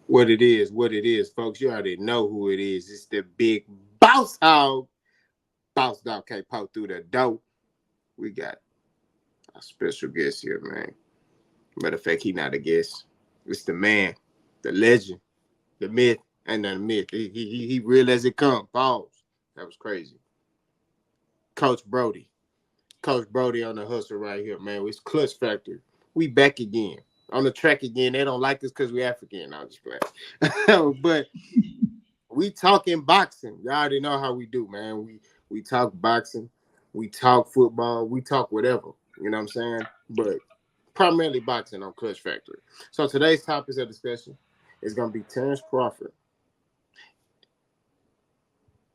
What it is, folks. You already know who it is. It's the big boss hog. Boss dog can't poke through the door. We got a special guest here, man. Matter of fact, he not a guest. It's the man, the legend, the myth, and the myth. He real as it comes. Pause. That was crazy. Coach Brody. Coach Brody on the hustle right here, man. It's Clutch Factory. We back again. On the track again. They don't like us because we African. I'm just playing. But we talking boxing. Y'all already know how we do, man. We talk boxing, we talk football, we talk whatever. You know what I'm saying? But primarily boxing on Clutch Factory. So today's topics of discussion is gonna be Terrence Crawford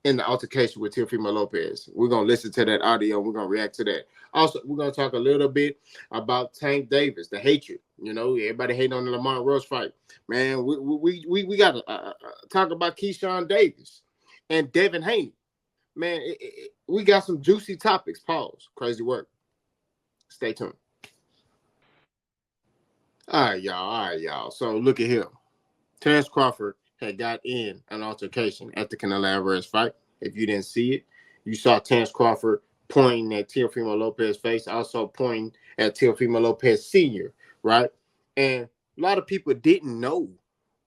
in the altercation with Teofimo Lopez. We're gonna listen to that audio. We're gonna react to that. Also, we're gonna talk a little bit about Tank Davis, the hatred. You know, everybody hating on the Lamont Rush fight. Man, we gotta talk about Keyshawn Davis and Devin Haney. Man, we got some juicy topics. Pause. Crazy work. Stay tuned. All right, y'all. All right, y'all. So look at here. Terrence Crawford had got in an altercation at the Canelo Alvarez fight. If you didn't see it, you saw Terrence Crawford pointing at Teofimo Lopez's face, also pointing at Teofimo Lopez Sr., right? And a lot of people didn't know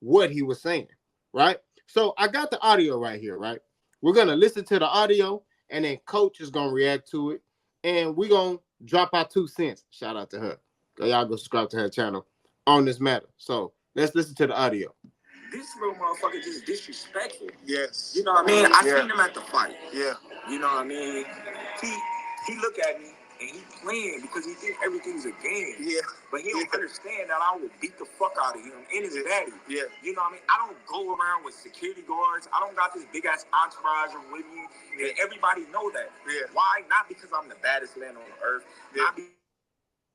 what he was saying, right? So I got the audio right here, right? We're going to listen to the audio, and then Coach is going to react to it, and we're going to drop our 2 cents. Shout out to her. Y'all go subscribe to her channel on this matter. So let's listen to the audio. This little motherfucker just disrespectful. Yes. You know what I mean? I seen him at the fight. Yeah. You know what I mean? He look at me and he playing because he think everything's a game. Yeah. But he don't understand that I will beat the fuck out of him and his daddy. Yeah. You know what I mean? I don't go around with security guards. I don't got this big ass entourage with me. And everybody know that. Yeah. Why? Not because I'm the baddest man on earth. Yeah. Not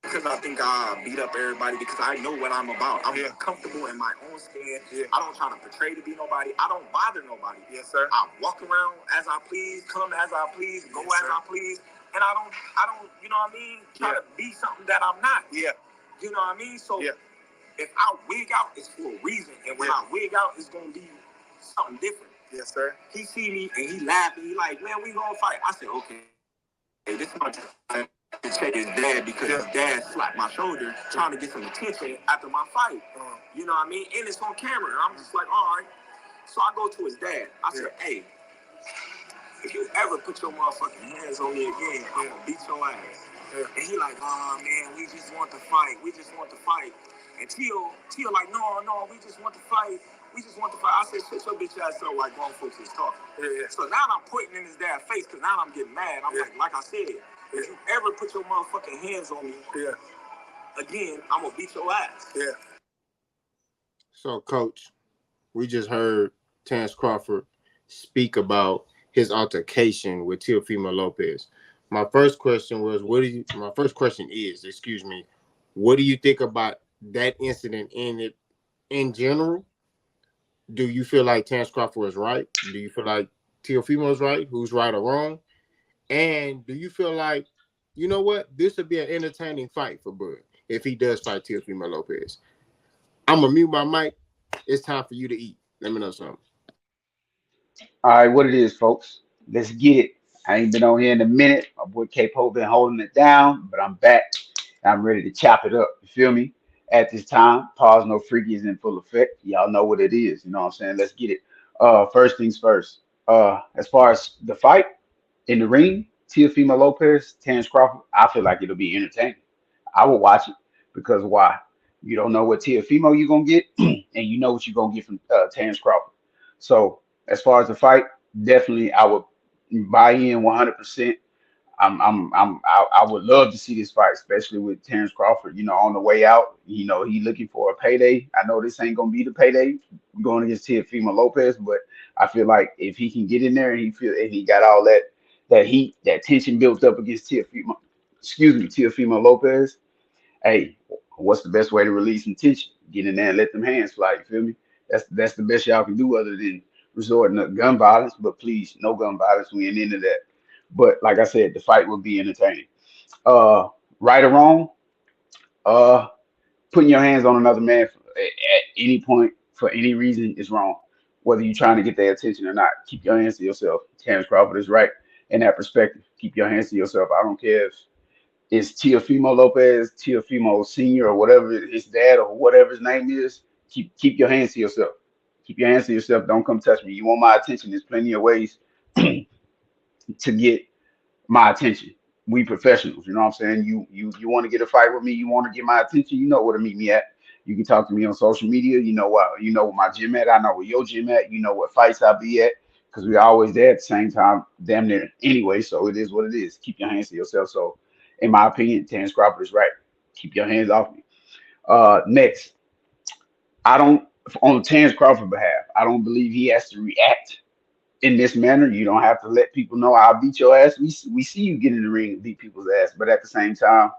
because I think I beat up everybody, because I know what I'm about. I'm comfortable in my own skin. Yeah. I don't try to portray to be nobody. I don't bother nobody. Yes, sir. I walk around as I please, come as I please, go as I please, and I don't, you know what I mean, try to be something that I'm not. Yeah. You know what I mean? So if I wig out, it's for a reason, and when I wig out, it's gonna be something different. Yes, sir. He see me and he laughing. He like, man, we gonna fight. I said, okay. Hey, this is my time to check his dad, because his dad slapped my shoulder trying to get some attention after my fight. You know what I mean? And it's on camera. And I'm just like, all right. So I go to his dad. I said, hey, if you ever put your motherfucking hands on me again, I'm going to beat your ass. And he like, oh, man, we just want to fight. We just want to fight. And Tio like, no, we just want to fight. We just want to fight. I said, shut your bitch ass up like grown folks is talking. So now I'm pointing in his dad's face, because now I'm getting mad. I'm like I said, if you ever put your motherfucking hands on me again, I'm going to beat your ass. Yeah. So, Coach, we just heard Terrence Crawford speak about his altercation with Teofimo Lopez. My first question is, what do you think about that incident in general? Do you feel like Terrence Crawford is right? Do you feel like Teofimo is right? Who's right or wrong? And do you feel like, you know what, this would be an entertaining fight for Bud if he does fight Teofimo Lopez? I'm going to mute my mic. It's time for you to eat. Let me know something. All right, what it is, folks. Let's get it. I ain't been on here in a minute. My boy K-Po been holding it down, but I'm back. I'm ready to chop it up. You feel me? At this time, pause no freaky is in full effect. Y'all know what it is. You know what I'm saying? Let's get it. First things first. As far as the fight in the ring, Teofimo Lopez, Terrence Crawford, I feel like it'll be entertaining. I will watch it, because why? You don't know what Teofimo you're gonna get, and you know what you're gonna get from Terrence Crawford. So as far as the fight, definitely I would buy in 100%. I would love to see this fight, especially with Terrence Crawford. You know, on the way out, you know, he looking for a payday. I know this ain't gonna be the payday going against Teofimo Lopez, but I feel like if he can get in there and he got all that heat, that tension built up against Teofimo Lopez. Hey, what's the best way to release some tension? Get in there and let them hands fly. You feel me? That's the best y'all can do, other than resorting to gun violence. But please, no gun violence. We ain't into that. But like I said, the fight will be entertaining. Right or wrong, uh, putting your hands on another man at any point for any reason is wrong. Whether you're trying to get their attention or not, keep your hands to yourself. Terrence Crawford is right in that perspective. Keep your hands to yourself. I don't care if it's Teofimo Lopez, Teofimo Senior, or whatever his dad or whatever his name is. Keep your hands to yourself. Keep your hands to yourself. Don't come touch me. You want my attention? There's plenty of ways to get my attention. We professionals, you know what I'm saying? You want to get a fight with me, you want to get my attention, you know where to meet me at. You can talk to me on social media, you know where my gym at, I know where your gym at, you know what fights I be at, because we're always there at the same time, damn near anyway. So it is what it is. Keep your hands to yourself. So in my opinion, Terrence Crawford is right. Keep your hands off me. Next, I don't on Terrence Crawford's behalf, I don't believe he has to react in this manner. You don't have to let people know I'll beat your ass. We see you get in the ring and beat people's ass, but at the same time,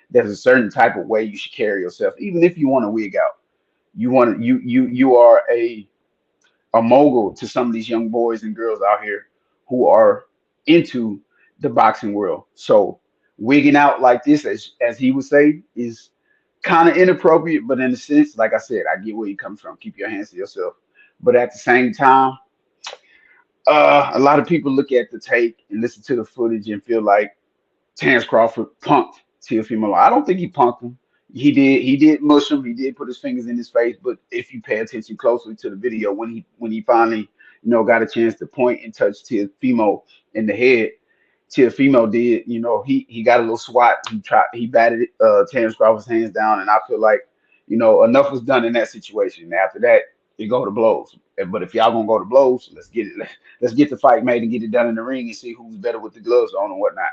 there's a certain type of way you should carry yourself. Even if you want to wig out, you are a mogul to some of these young boys and girls out here who are into the boxing world. So wigging out like this, as he would say, is kind of inappropriate. But in a sense, like I said, I get where you come from. Keep your hands to yourself. But at the same time, a lot of people look at the tape and listen to the footage and feel like Terrence Crawford punked Teofimo. I don't think he punked him. He did mush him. He did put his fingers in his face. But if you pay attention closely to the video, when he finally got a chance to point and touch Teofimo in the head, Teofimo did. He got a little swat. He batted Terrence Crawford's hands down, and I feel like enough was done in that situation. After that, you go to blows. But if y'all gonna go to blows, let's get it. Let's get the fight made and get it done in the ring and see who's better with the gloves on and whatnot.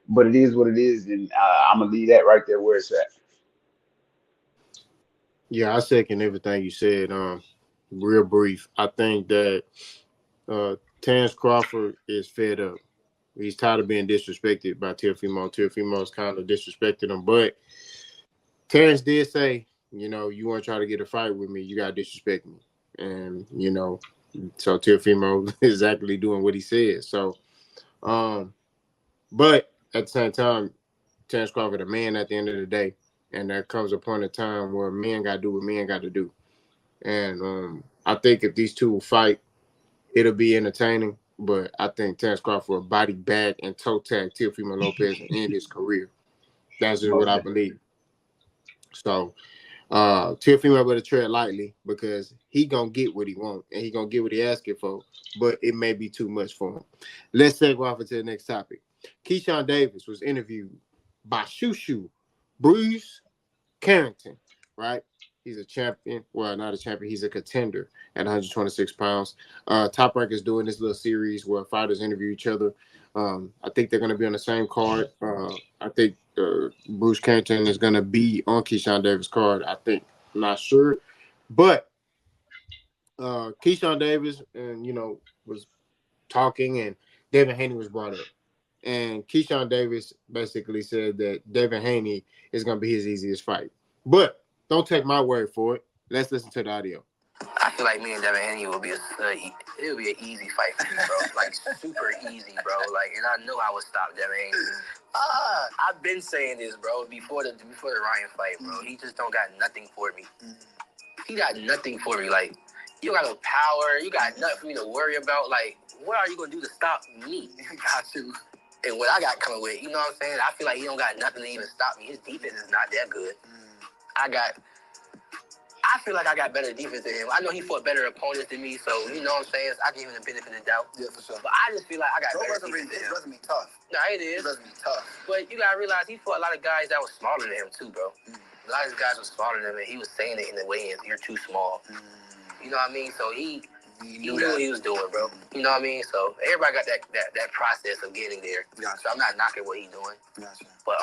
But it is what it is, and I'm gonna leave that right there where it's at. Yeah, I second everything you said. Real brief. I think that Terrence Crawford is fed up. He's tired of being disrespected by Teofimo. Teofimo's kind of disrespected him, but Terrence did say, you want to try to get a fight with me, you got to disrespect me. And, so Teofimo is exactly doing what he said. So, but at the same time, Terrence Crawford a man at the end of the day. And there comes a point in time where men got to do what men got to do. And I think if these two will fight, it'll be entertaining. But I think Terrence Crawford will body bag and toe tag Teofimo Lopez and end his career. That's just what Most I definitely. believe. So Teofimo better tread lightly because he gonna get what he want and he gonna get what he asking for, but it may be too much for him. Let's segue off into the next topic. Keyshawn Davis was interviewed by Shushu Bruce Carrington, right? He's a champion. Well, not a champion. He's a contender at 126 pounds. Top Rank is doing this little series where fighters interview each other. I think they're going to be on the same card. I think Bruce Carrington is going to be on Keyshawn Davis' card. I think. I'm not sure. But Keyshawn Davis, and was talking, and Devin Haney was brought up. And Keyshawn Davis basically said that Devin Haney is going to be his easiest fight. But don't take my word for it. Let's listen to the audio. I feel like me and Devin Haney will be it'll be an easy fight for me, bro. Like super easy, bro. Like, and I know I would stop Devin Haney. I've been saying this, bro, before the Ryan fight, bro. He just don't got nothing for me. He got nothing for me. Like, you got no power. You got nothing for me to worry about. Like, what are you gonna do to stop me? Got to. And what I got coming with, you know what I'm saying? I feel like he don't got nothing to even stop me. His defense is not that good. I feel like I got better defense than him. I know he fought better opponents than me, so you know what I'm saying? I give him the benefit of the doubt. Yeah, for sure. But I just feel like I got better defense than him. It doesn't be tough. No, it is. It doesn't be tough. But you gotta realize he fought a lot of guys that was smaller than him too, bro. A lot of these guys were smaller than him, and he was saying it in the weigh-ins. You're too small. You know what I mean? So he knew what he was doing, bro. You know what I mean? So everybody got that process of getting there. Gotcha. So I'm not knocking what he's doing. Gotcha. But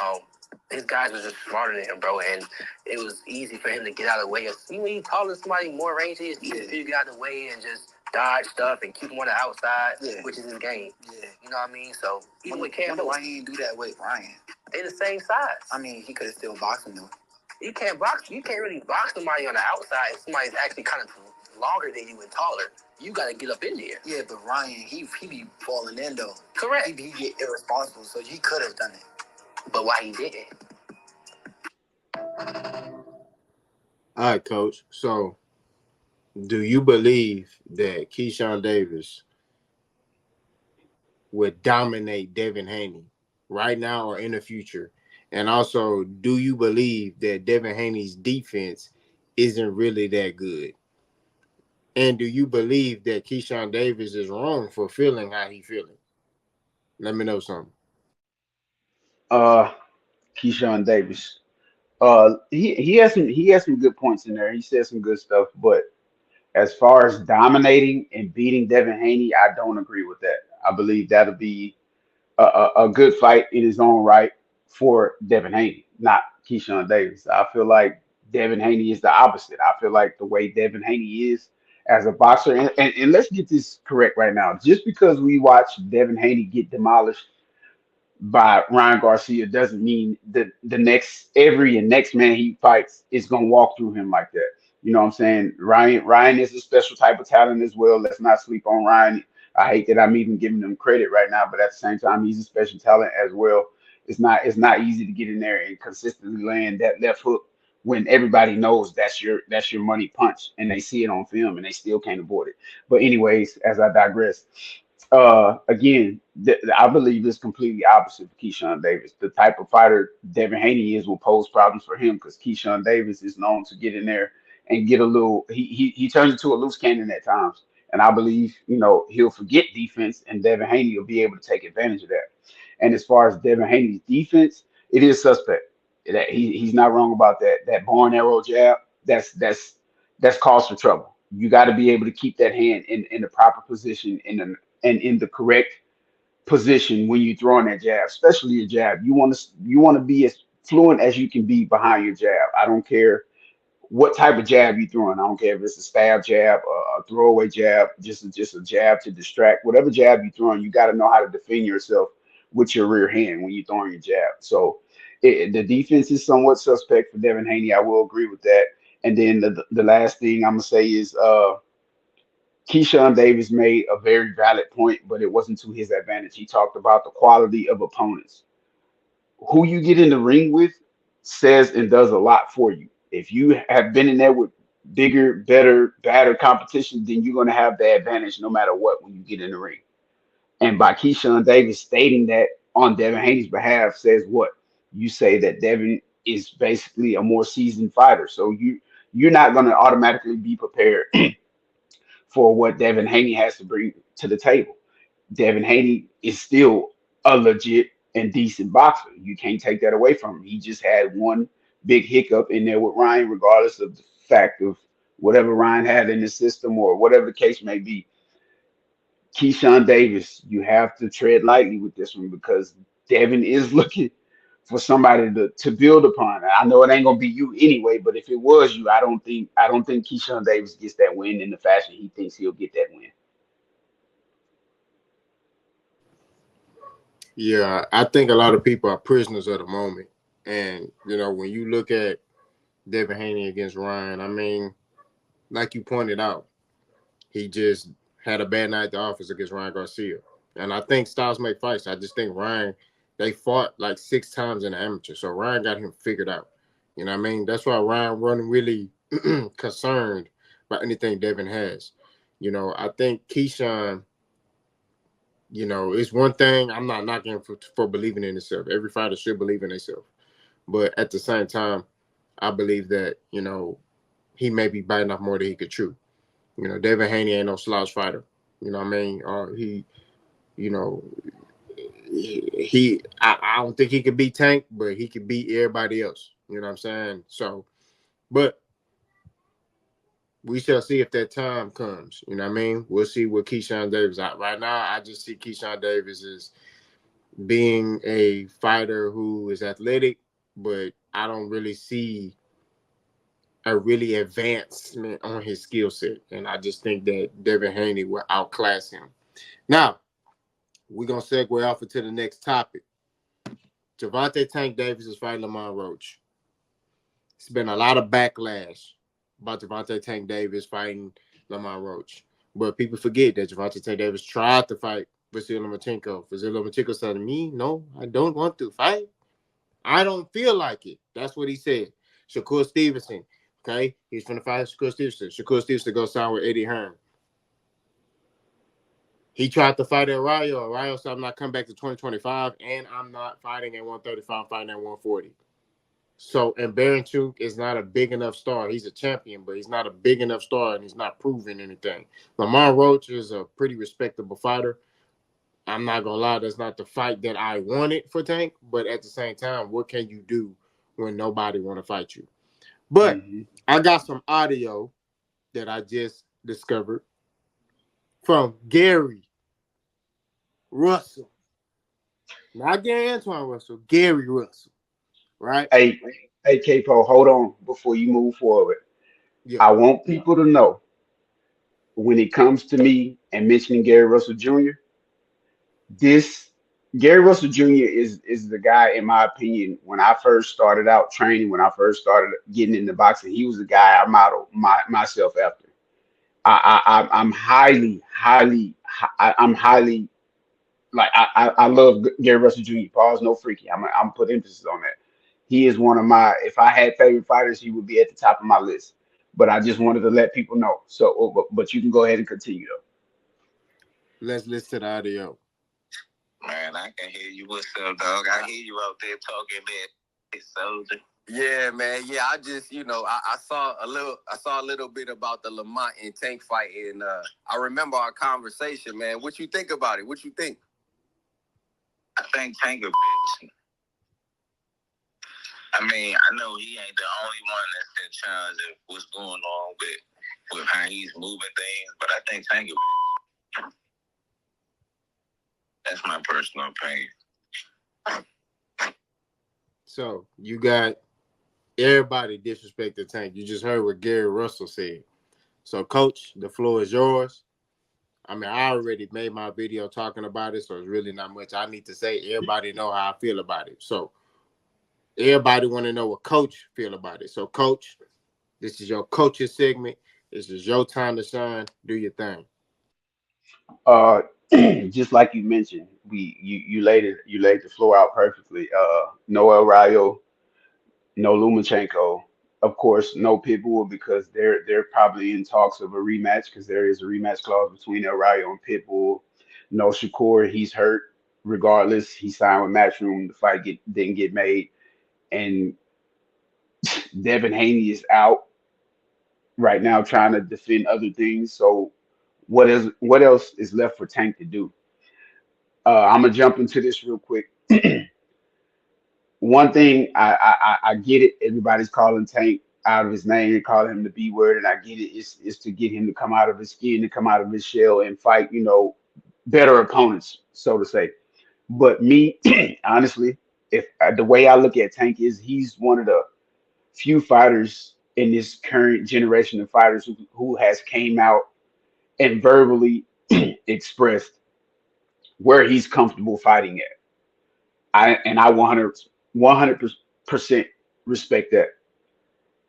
his guys was just smarter than him, bro, and it was easy for him to get out of the way. Even when you calling somebody more rangy, it's easy for you to get out of the way and just dodge stuff and keep him on the outside, which is his game. Yeah. You know what I mean? So even with Cam, why he didn't do that with Ryan? They the same size. I mean, he could have still boxed him though. You can't box. You can't really box somebody on the outside if somebody's actually kind of longer than you and taller. You got to get up in there. Yeah, but Ryan, he be falling in though. Correct. He get irresponsible, so he could have done it. But why he didn't? All right, Coach. So Do you believe that Keyshawn Davis would dominate Devin Haney right now or in the future? And also, do you believe that Devin Haney's defense isn't really that good? And do you believe that Keyshawn Davis is wrong for feeling how he feeling? Let me know something. Uh, Keyshawn Davis. He has some good points in there. He said some good stuff, but as far as dominating and beating Devin Haney, I don't agree with that. I believe that'll be a good fight in his own right for Devin Haney, not Keyshawn Davis. I feel like Devin Haney is the opposite. I feel like the way Devin Haney is as a boxer, and let's get this correct right now. Just because we watch Devin Haney get demolished by Ryan Garcia doesn't mean that the next man he fights is gonna walk through him like that. You know what I'm saying? Ryan is a special type of talent as well. Let's not sleep on Ryan. I hate that I'm even giving him credit right now, but at the same time, he's a special talent as well. It's not easy to get in there and consistently land that left hook when everybody knows that's your money punch and they see it on film and they still can't avoid it. But anyways, as I digress, again, I believe it's completely opposite for Keyshawn Davis. The type of fighter Devin Haney is will pose problems for him because Keyshawn Davis is known to get in there and get a little. He turns into a loose cannon at times, and I believe he'll forget defense, and Devin Haney will be able to take advantage of that. And as far as Devin Haney's defense, it is suspect. That he's not wrong about that. That barn arrow jab, that's cause for trouble. You got to be able to keep that hand in the proper position in the correct position when you're throwing that jab, especially a jab. You want to be as fluent as you can be behind your jab. I don't care what type of jab you're throwing. I don't care if it's a stab jab, a throwaway jab, just a jab to distract. Whatever jab you're throwing, you got to know how to defend yourself with your rear hand when you're throwing your jab. So the defense is somewhat suspect for Devin Haney. I will agree with that. And then the last thing I'm gonna say is Keyshawn Davis made a very valid point, but it wasn't to his advantage. He talked about the quality of opponents. Who you get in the ring with says and does a lot for you. If you have been in there with bigger, better, badder competition, then you're going to have the advantage no matter what when you get in the ring. And by Keyshawn Davis stating that on Devin Haney's behalf says what? You say that Devin is basically a more seasoned fighter. So you're not going to automatically be prepared for what Devin Haney has to bring to the table. Devin Haney is still a legit and decent boxer. You can't take that away from him. He just had one big hiccup in there with Ryan, regardless of the fact of whatever Ryan had in the system or whatever the case may be. Keyshawn Davis, you have to tread lightly with this one because Devin is looking for somebody to build upon. I know it ain't gonna be you anyway, but if it was you, I don't think Keyshawn Davis gets that win in the fashion he thinks he'll get that win. Yeah, I think a lot of people are prisoners of the moment. And, when you look at Devin Haney against Ryan, I mean, like you pointed out, he just had a bad night at the office against Ryan Garcia. And I think styles make fights. I just think Ryan, they fought like 6 times in the amateur. So Ryan got him figured out. You know what I mean? That's why Ryan wasn't really concerned about anything Devin has. I think Keyshawn, it's one thing I'm not knocking him for believing in himself. Every fighter should believe in himself. But at the same time, I believe that, he may be biting off more than he could chew. Devin Haney ain't no slouch fighter. You know what I mean? You know, I don't think he could beat Tank, but he could beat everybody else. You know what I'm saying? So, but we shall see if that time comes. You know what I mean? We'll see what Keyshawn Davis. Right now, I just see Keyshawn Davis as being a fighter who is athletic, but I don't really see a really advancement on his skill set. And I just think that Devin Haney will outclass him. Now, we're going to segue off into the next topic. Gervonta Tank Davis is fighting Lamont Roach. It's been a lot of backlash about Gervonta Tank Davis fighting Lamont Roach. But people forget that Gervonta Tank Davis tried to fight Vasily Lomachenko. Vasily Lomachenko said to me, no, I don't want to fight. I don't feel like it. That's what he said. Shakur Stevenson Okay, he's finna fight Shakur Stevenson. Shakur Stevenson go sign with Eddie Hearn. He tried to fight at Rayo. Rayo said, I'm not coming back to 2025, and I'm not fighting at 135. I'm fighting at 140. So, and Baranchuk is not a big enough star. He's a champion, but he's not a big enough star, and he's not proving anything. Lamar Roach is a pretty respectable fighter. I'm not gonna lie, that's not the fight that I wanted for Tank. But at the same time, what can you do when nobody want to fight you? But Mm-hmm. I got some audio that I just discovered from Gary Russell, not Gary Antoine Russell, Gary Russell, right? Hey, hey, Capo, hold on before you move forward. Yeah. I want people to know when it comes to me and mentioning Gary Russell Jr., this Gary Russell Jr. is the guy, in my opinion, when I first started out training, when I first started getting into boxing, he was the guy I modeled myself after. I'm I'm highly like I love Gary Russell Jr. Pause, no freaky. I'm put emphasis on that. He is one of my. If I had favorite fighters, he would be at the top of my list. But I just wanted to let people know. So, but you can go ahead and continue though. Let's listen to the audio. Man, I can hear you. What's up, dog? I hear you out there talking that soldier. Yeah, man. Yeah, I just, I saw a little bit about the Lamont and Tank fight, and I remember our conversation, man. What you think about it? What you think? I think Tank a bitch. I mean, I know he ain't the only one that's that challenge of what's going on with how he's moving things, but I think Tank a bitch. That's my personal opinion. So you got everybody disrespecting Tank. You just heard what Gary Russell said. So, Coach, the floor is yours. I mean, I already made my video talking about it, so it's really not much I need to say. Everybody know how I feel about it. So, everybody want to know what Coach feel about it. So, Coach, this is your coach's segment. This is your time to shine. Do your thing. Uh, just like you mentioned, you laid the floor out perfectly. Noel Rayo, no Lumachenko, of course, no Pitbull because they're probably in talks of a rematch because there is a rematch clause between El Rayo and Pitbull. No Shakur, he's hurt. Regardless, he signed with Matchroom. The fight didn't get made, and Devin Haney is out right now trying to defend other things. So what else is left for Tank to do? I'm gonna jump into this real quick. One thing I get it. Everybody's calling Tank out of his name and calling him the B word, and I get it. It's to get him to come out of his skin, to come out of his shell, and fight, better opponents, so to say. But me, honestly, if the way I look at Tank is he's one of the few fighters in this current generation of fighters who has came out and verbally expressed where he's comfortable fighting at. I 100% respect that.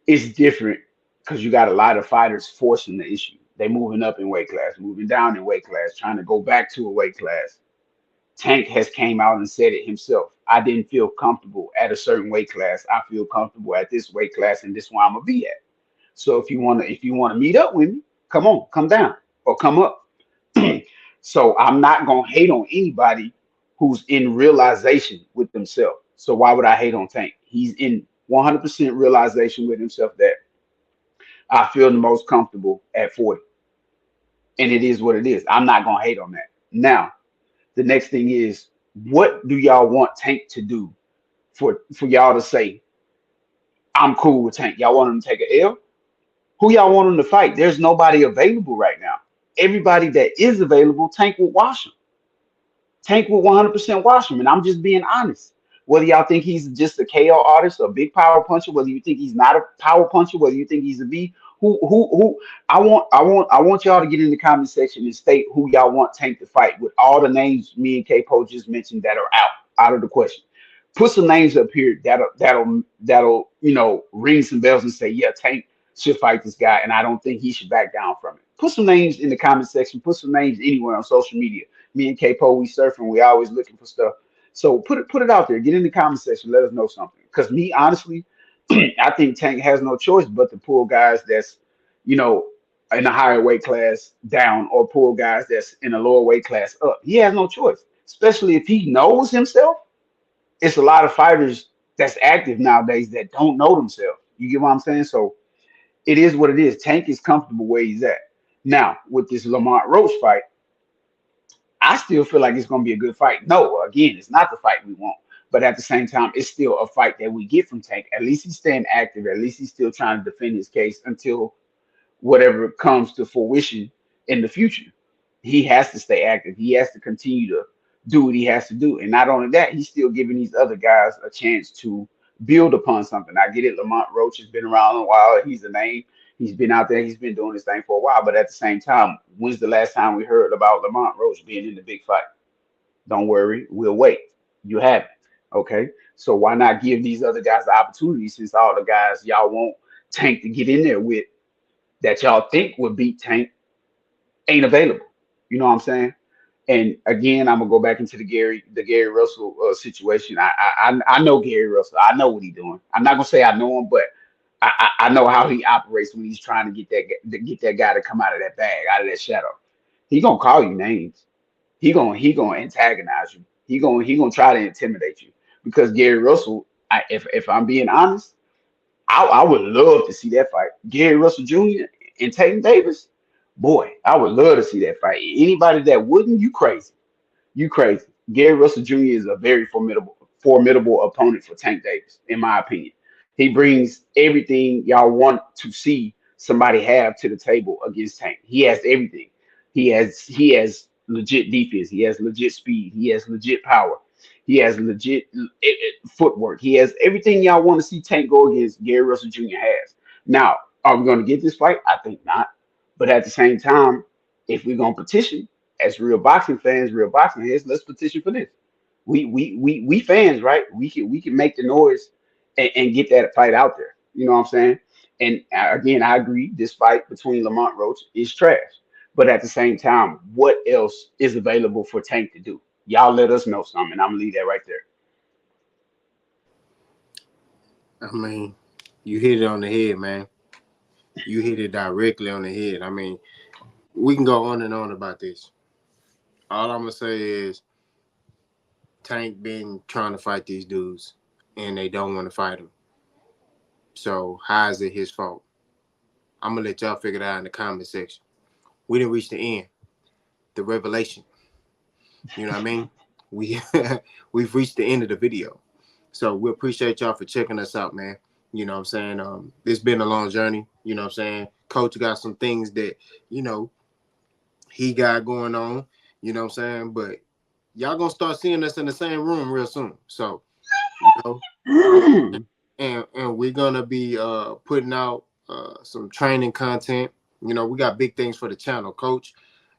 It's different because you got a lot of fighters forcing the issue. They moving up in weight class, moving down in weight class, trying to go back to a weight class. Tank has came out and said it himself. I didn't feel comfortable at a certain weight class. I feel comfortable at this weight class, and this is where I'm gonna be at. So if you wanna meet up with me, come on, come down or come up. So I'm not gonna hate on anybody who's in realization with themselves. So why would I hate on Tank? He's in 100% realization with himself that I feel the most comfortable at 40, and it is what it is. I'm not gonna hate on that. Now, the next thing is, what do y'all want Tank to do for y'all to say I'm cool with Tank? Y'all want him to take a L? Who y'all want him to fight? There's nobody available right now. Everybody that is available, Tank will wash him. Tank will 100% wash him, and I'm just being honest. Whether y'all think he's just a KO artist, a big power puncher, whether you think he's not a power puncher, whether you think he's a B, who I want y'all to get in the comment section and state who y'all want Tank to fight with all the names me and K-Po just mentioned that are out of the question. Put some names up here that'll ring some bells and say, yeah, Tank should fight this guy, and I don't think he should back down from it. Put some names in the comment section. Put some names anywhere on social media. Me and K-Po, we surfing. We always looking for stuff. So put it out there. Get in the comment section. Let us know something. Because me, honestly, I think Tank has no choice but to pull guys that's, you know, in a higher weight class down or pull guys that's in a lower weight class up. He has no choice, especially if he knows himself. It's a lot of fighters that's active nowadays that don't know themselves. You get what I'm saying? So it is what it is. Tank is comfortable where he's at. Now, with this Lamont Roach fight, I still feel like it's going to be a good fight. No, again, it's not the fight we want. But at the same time, it's still a fight that we get from Tank. At least he's staying active. At least he's still trying to defend his case until whatever comes to fruition in the future. He has to stay active. He has to continue to do what he has to do. And not only that, he's still giving these other guys a chance to build upon something. I get it. Lamont Roach has been around a while. He's a name. He's been out there. He's been doing this thing for a while. But at the same time, when's the last time we heard about Lamont Roach being in the big fight? Don't worry. We'll wait. You haven't. Okay. So why not give these other guys the opportunity since all the guys y'all want Tank to get in there with that y'all think would beat Tank ain't available. You know what I'm saying? And again, I'm gonna go back into the Gary Russell situation. I know Gary Russell. I know what he's doing. I'm not gonna say I know him, but I know how he operates when he's trying to get that guy to come out of that bag, out of that shadow. He gonna call you names. He gonna antagonize you. He gonna try to intimidate you because Gary Russell. If I'm being honest, I would love to see that fight. Gary Russell Jr. and Tank Davis. Boy, I would love to see that fight. Anybody that wouldn't, you crazy. You crazy. Gary Russell Jr. is a very formidable opponent for Tank Davis, in my opinion. He brings everything y'all want to see somebody have to the table against Tank. He has everything. He has legit defense. He has legit speed. He has legit power. He has legit footwork. He has everything y'all want to see Tank go against. Gary Russell Jr. has. Now, are we going to get this fight? I think not. But at the same time, if we're going to petition, as real boxing fans, real boxing heads, let's petition for this. We fans, right? We can make the noise and get that fight out there. You know what I'm saying? And again, I agree. This fight between Lamont Roach is trash. But at the same time, what else is available for Tank to do? Y'all let us know something. I'm gonna leave that right there. I mean, you hit it on the head, man. You hit it directly on the head. I mean, we can go on and on about this. All I'm gonna say is Tank been trying to fight these dudes, and they don't want to fight him. So how is it his fault? I'm gonna let y'all figure it out in the comment section. We didn't reach the end, the revelation. You know what I mean? We we've reached the end of the video. So we appreciate y'all for checking us out, man. You know what I'm saying? It's been a long journey. You know what I'm saying? Coach got some things that, you know, he got going on. You know what I'm saying? But y'all gonna start seeing us in the same room real soon. So, you know, and we're gonna be putting out some training content. You know, we got big things for the channel. Coach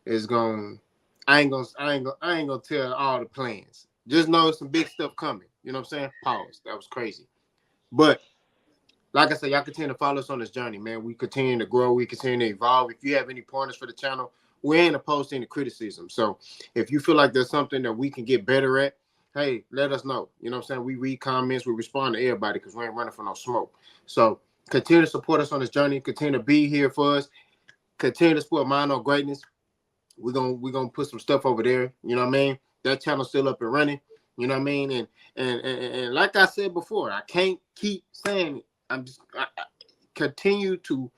is going. I ain't gonna tell all the plans. Just know some big stuff coming. You know what I'm saying? Pause. That was crazy. But like I said, y'all continue to follow us on this journey, man. We continue to grow. We continue to evolve. If you have any pointers for the channel, we ain't opposed to any criticism. So if you feel like there's something that we can get better at, hey, let us know. You know what I'm saying? We read comments. We respond to everybody because we ain't running for no smoke. So continue to support us on this journey. Continue to be here for us. Continue to support Mind on Greatness. We're gonna put some stuff over there. You know what I mean? That channel's still up and running. You know what I mean? And like I said before, I can't keep saying it. I continue to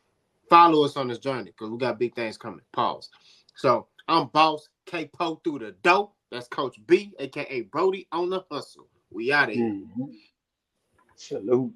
follow us on this journey because we got big things coming. Pause. So I'm Boss K Po through the dope. That's Coach B, aka Brody on the hustle. We out of here. Salute.